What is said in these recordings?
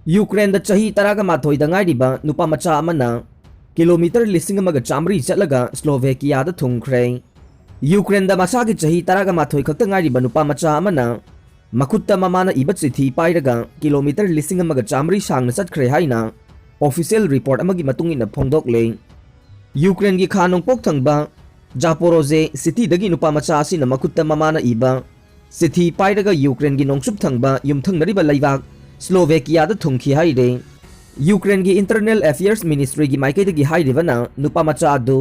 Ukraine the चाही तरागा माथोई दंगाइरिबा नुपामचा अमना किलोमीटर लिसिंग अमगा चामरी चलगा स्लोवेकिया द थुंखरे यूक्रेन द मसागी चाही तरागा माथोई खक्तंगाइरिबा नुपामचा अमना मखुत्ता ममाना इबा चिठी पाइरगा किलोमीटर लिसिंग अमगा चामरी सांगना चटखरे हाइना ऑफिशियल रिपोर्ट अमगी मतुंगिना फोंदोकले यूक्रेन की खानों पोक्थंगबा जापोरोजे सिटी दगी नुपामचा असिना मखुत्ता ममाना इबा सिटी पाइरगा यूक्रेन की नोंगसुप थंगबा युमथंगरिबा लैबाक स्लोवेकिया द थुंखी हाइरे यूक्रेन की इंटरनल अफेयर्स मिनिस्ट्री की माइकेदगी हाइरिबना नुपामचा अदु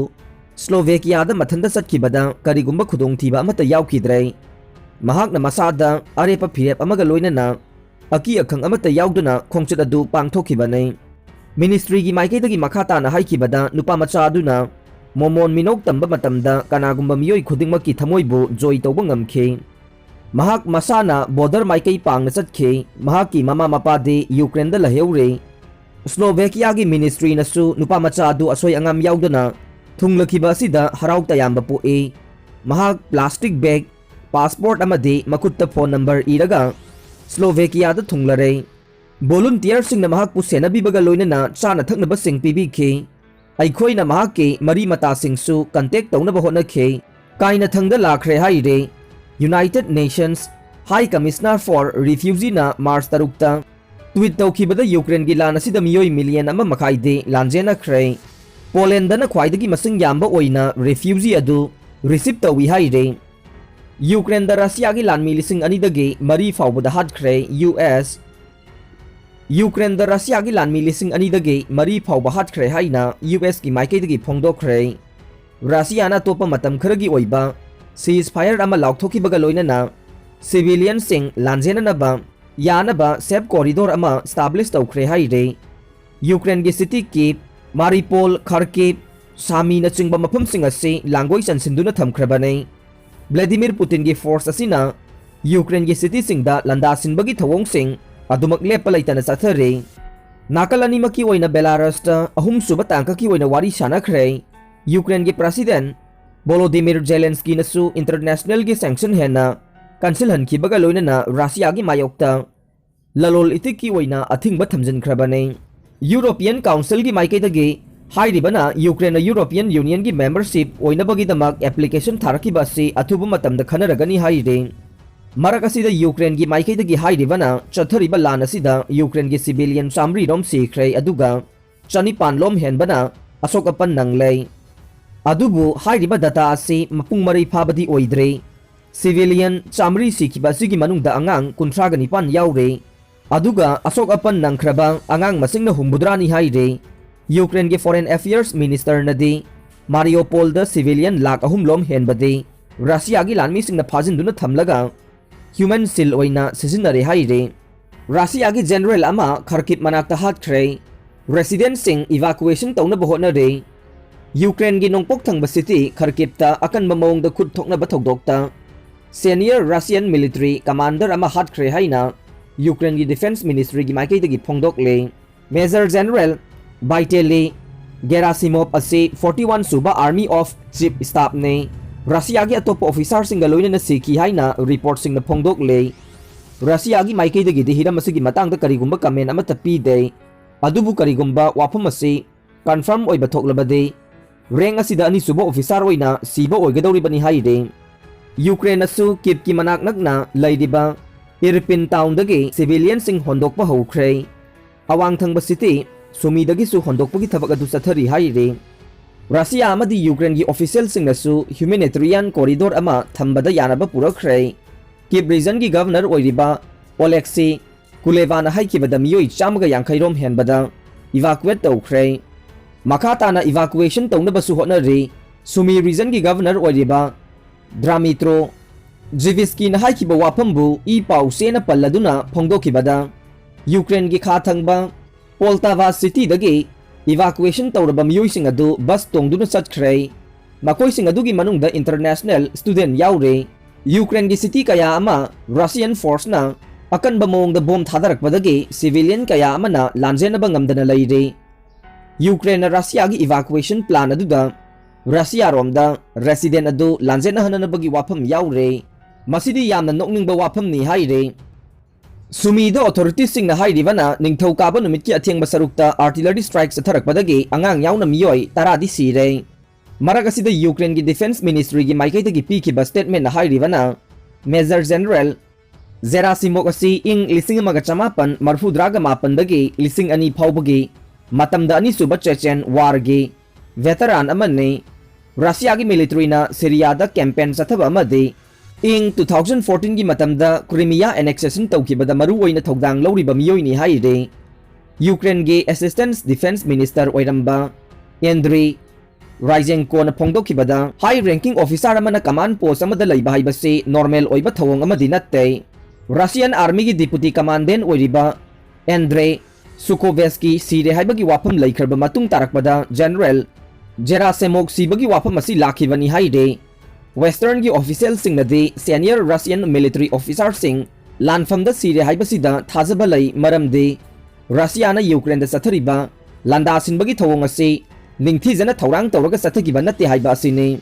स्लोवेकिया द मथंदा चटखिबदा करिगुंबा खुदोंथीबा अमता यावखिद्रे महाकना मसादा अरेपा फिरेप अमगा लोइनना अकी अखंग अमता यावदुना खोंगचत अदु पांगथोखिबने मिनिस्ट्री की माइकेदगी मखाताना हाइखिबदा नुपामचा अदुना मोमोन मिनोक तंबा मतमदा कनागुंबा मियोइ खुदिंगमकी थमोइबु जोइ तौबा ngamखि महाक मसाना बॉर्डर माइकई पांगना चटखे महाकी ममा मपादे यूक्रेन द लहेउरे स्लोवेकिया की मिनिस्ट्री नसु नुपामचा अदु असोय अंगाम यावदना थुंगलखिबा असिदा हराउ तयाम्बा पोए महाक प्लास्टिक बैग पासपोर्ट अमदे मखुत्ता फोन नंबर इरगा स्लोवेकिया द थुंगलरे वॉलंटियर सिंह न महाक पुसेनबीबगा लोइनना चाना थकनबा सिंह पीबीखे अइखोइना महाक के मरी मता सिंहसु कांटेक्ट तौनबा होनखे काइना थंगदा लाखरे हाइरे United Nations high commissioner for refugee ना मार्च तरुकता ट्वीट तौखिबदा यूक्रेन की लान असिदा मियोइ मिलियन अमा मखाइदे लांजेनखरे पोलैंडना ख्वाइदगी मसिंग याम्बा ओइना रिफ्यूजी अदु रिसीव तौइ हाइरे यूक्रेन द रशिया की लानमी लिसिंग अनिदगे मरी फाउबदा हाटखरे यूएस यूक्रेन द रशिया की लानमी लिसिंग अनिदगे मरी फाउबा हाटखरे हाइना यूएस की माइकेदगी फोंदोखरे रशियाना तोपा मतम खरगी ओइबा सीज फायर अमा लाउथोखिबगा लोइनना सिविलियन सिंग लांजेननबा यानबा सेफ कॉरिडोर अमा स्टाब्लिश तौखरे हाइरे यूक्रेन की सिटी की मारिपोल खार्किव सामी न चिंबा मफम सिंग असे लांगोई चनसिंदुना थमखरबने व्लादिमीर पुतिन की फोर्स असिना यूक्रेन की सिटी सिंगदा लंदासिनबगी थवोंग सिंग अदुमक लेपा लैतना चथरे नाकल अनिमकी ओइना बेलारसता अहुम सुबा तांककी ओइना वारी सानखरे यूक्रेन की प्रेसिडेंट वोलोदिमिर जेलेंस्की नसु इंटरनेशनल की सैंक्शन हेना कैंसिल हनखिबगा लोइनना रशिया की मायोक्ता ललोल इतिकी ओइना अथिंगबा थमजिनखरबने यूरोपियन काउंसिल की माइकेदगे हाइरिबना यूक्रेन यूरोपियन यूनियन की मेंबरशिप ओइनबगीदमक एप्लीकेशन थारकिबा से अथुबु मतमदा खनरगनी हाइरे मरक असिदा यूक्रेन की माइकेदगी हाइरिबना चथरिबा लान असिदा यूक्रेन की सिविलियन चामरी रोम सिखरे अदुगा चनिपान लोम हेनबना अशोक अपन नंगले अदुबु हाइरिबा डाटा असे मपुंग मरै फाबदी ओइद्रे सिविलियन चामरी सिखिबा सिगी मनुंगदा अंगांग 39 याउरे अदुगा अशोक अपन नंखरबा अंगांग मसिंगना हुम्बुद्रानी हाइरे यूक्रेन के फॉरेन अफेयर्स मिनिस्टर नदी मारियोपोल द सिविलियन लाख अहुम लोम हेनबदे रशिया की लानमी सिंगना फाजिंदुना थमलगा ह्यूमन सिल ओइना सिजिनरे हाइरे रशिया की जनरल अमा खार्किव मनाक्ता हाटखरे रेसिडेंट सिंग इवैक्यूएशन तौनबा होनरे यूक्रेन की नोंपोक थंगबा सिटी खार्किवता अकनबा मौंगदा खुद थोकनबा थौदोक्ता सीनियर रशियन मिलिट्री कमांडर अमा हाटखरे हाइना यूक्रेन की डिफेंस मिनिस्ट्री की माइकेदगी फोंदोकले मेजर जनरल बाइटेली गेरासिमोव असे 41 सुबा आर्मी ऑफ चीफ स्टाफ ने रशिया की अतोप ऑफिसर सिंगा लोइनना सिखी हाइना रिपोर्ट सिंगना फोंदोकले रशिया की माइकेदगी हिरम असिगी मतंगदा करिगुंबा कमेंट अमता पीदे अदुबु करिगुंबा वाफम असे कन्फर्म ओइबा थोकलबदे रैंक असिदा अनि सुबा ऑफिसर ओइना सीबा ओइगदौरिबनी हाइरे यूक्रेन असु किप की मनाक नकना लैदिबा इरपिन टाउनदगी सिविलियन सिंग होंदोकपा हौखरे अवांग थंगबा सिटी सुमीदगी सु होंदोकपगी थबक अदु चथरी हाइरे रशिया अमदी यूक्रेन की ऑफिशियल सिंगनसु ह्यूमैनिटेरियन कॉरिडोर अमा थंबदा यानबा पुरखरे किप रीजन की governor ओइरिबा Oleksii कुलेवाना हाइकिबदा मियोइ चामगा यांखैरोम हेनबदा evacuate तौखरे मखाताना evacuation तौनबसु होनरे Sumi reason की गवर्नर ओइरिबा ड्रामित्रो जिविस्की न हाइकिबा वाफमबु ई पाउसेना पल्लदुना फोंदोखिबदा यूक्रेन की खाथंगबा पोल्टावा सिटी दगे इवैक्यूएशन तौरबा मियोइसिंग अदु बस तोंगदुना चटखरे मकोइसिंग अदुगी मनुंगदा इंटरनेशनल स्टूडेंट याउरे यूक्रेन की सिटी कया अमा रशियन फोर्स ना अकनबा मोंगदा बोम थादरकबदगे सिविलियन कया अमना लांजेनबा ngamdana लैरे यूक्रेन रशिया की इवैक्यूएशन प्लान अदुदा रशिया रोमदा रेसिडेंट अदु लांजेना हननबगी वाफम याउरे मसिदी यामना नोकनिंगबा वाफमनी हाइरे Sumido authorities sing na hairibana ningthau kaba numit ki atheng basarukta artillery strikes tharakpadagi angang yauna miyoi taradi sire. Maragasida Ukraine gi defense ministry gi maikaitagi piki statement na hairibana Major General Zerasimok asi ing lising magachamapan marfudraga mapandagi lising ani phawbagi matamda ani suba Chechen war gi veteran amane Russia gi military na Syria da campaign sathaba amadi ing 2014 gi matamda Crimea annexation tawkibada maru oina thogdang lawriba miyoi ni haire Ukraine gi assistant defense minister oiramba Andriy Ryzenko na phongdokibada high ranking officer amana command post amada leiba haibase normal oiba thawong amadi natte Russian army gi deputy commandant oiriba Andrei Sukhoveski sire haibagi wafam laikharba matung tarakpada general Gerasimov sibagi wafam asi lakhibani haide Western gi official singnadi senior Russian military officer sing lanfam da sire haibasida thajaba lai maramde Russia na Ukraine da sathariba landa sinbagi thawong asi ningthijana thorang tawraga sathagiba natte haiba asini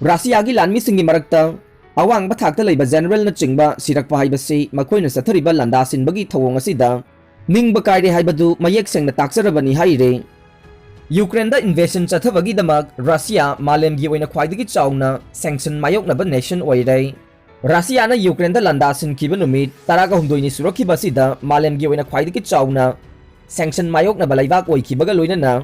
Russia gi lanmi singi marakta awang bathakta leiba general na chingba sirakpa haibasi makoina sathariba landa sinbagi thawong asida ningba kaire haibadu mayek sengna taksarabani haire Ukraine da invasion chathabagi damak Russia malemgi oina khwaidagi chawna sanction mayoknaba nation oirai Russia na Ukraine da landa sinkiba numit taraga humdoini surakhiba sida malemgi oina khwaidagi chawna sanction mayoknaba laibak oikibaga loinana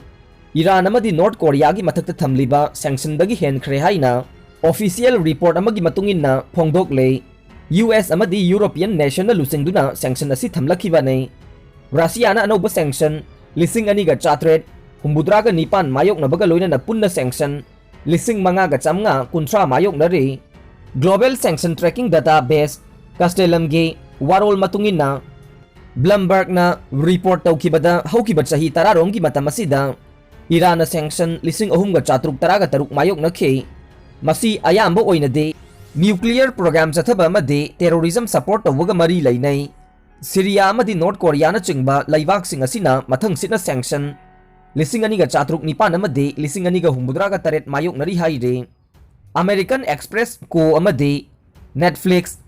Iran amadi North Korea gi mathakta thamliba sanction dagi henkhre haina official report amagi matungin na phongdokle US amadi European nation na lusingduna sanction asi thamlakhibane Russia na anoba sanction lising ani ga chatret humbudraga nipan mayok na baga loina na punna sanction lising manga ga chamnga kuntra mayok na re global sanction tracking database castellam ge warol matungin na Bloomberg na report tawkibada hawkiba chahi tararong gi matamasida Iran na sanction lising ahum ga chatruk taraga taruk mayok na khe masi ayamba oina de nuclear program chathaba amade terrorism support tawga mari lainai Syria amadi North Korea na chingba laibak sing asina mathang sitna sanction lising ani ga chatruk nipan amade lising ani ga humbudraga taret mayok nari haire American Express ko amade Netflix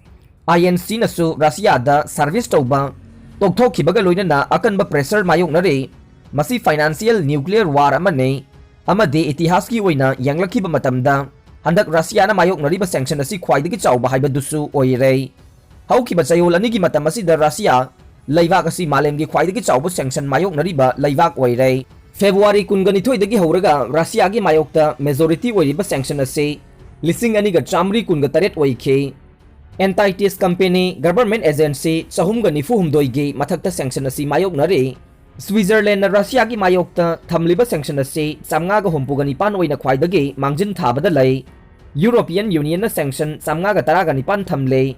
INC na su Russia da service tawba tokthokhibaga loinana akanba pressure mayok nare masi financial nuclear war amane amade itihas ki oina yanglakhiba matamda handak Russia na mayok nariba sanction asi khwaidagi chawba haibadusu oirei haukiba chayol ani gi matam asi da Russia laibak asi malemgi khwaidagi chawba sanction mayok nariba laibak oirei February 12 dagi horaga Russia gi mayokta majority oiriba sanction asi lising ani ga chamri 13 oikhe anti-trust company government agency chahum ga nifu humdoi gi mathakta sanction asi mayok nare Switzerland na Russia gi mayokta thamliba sanction asi samnga ga hompuga nipan oina khwaidagi mangjin thabada lai European Union na sanction samnga ga taraga nipan thamle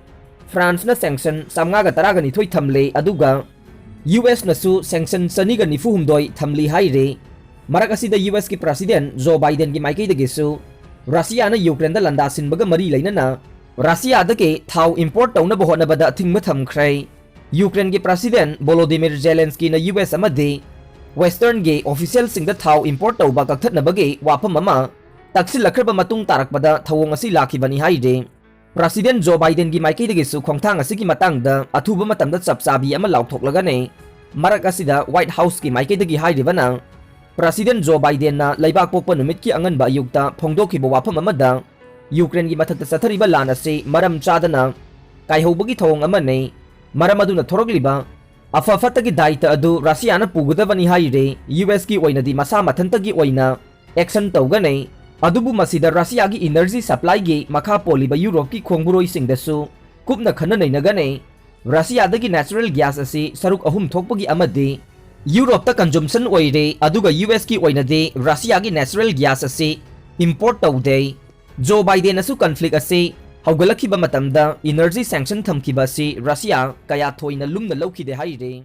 France na sanction samnga ga taraga ni thoi thamle aduga US na su sanction sani ga nifu humdoi thamli haire marak asida US ki president Joe Biden gi maikei dagi su Russia na Ukraine da landa sinbaga mari lainana Russia da ke thau import tawna bohona bada thingma thamkhrai Ukraine gi president Volodymyr Zelensky na US amade Western gi official sing da thau import tawba kakthna bage wapam mama taksil lakrba matung tarakpada thawong asi lakhibani haide President Joe Biden gi maikei dagi su khongthang asi gi matang da athuba matam da chapsabi ama laukthok ne marak asida White House ki maikei dagi haidibana President Joe Biden na laibak pokpa numit ki angan ba ayukta phongdokhiba wapam amada Ukraine gi mathakta sathariba lan asi maram chadana kaihobagi thawong amane maram aduna thorogliba afafatagi daita adu Russia na pugadabani haire US ki oinadi masa mathantagi oina action tawgane adubu masida Russia gi energy supply gi makha poliba Europe ki khongburoi singdasu kupna khana nainagane Russia dagi natural gas asi saruk ahum thokpagi amade Europe ta consumption oire aduga US ki oinade Russia gi natural gas asi import tawde Joe Biden asu conflict asi haugalakhiba matamda energy sanction thamkiba si Russia kaya thoina lumna laukhide haire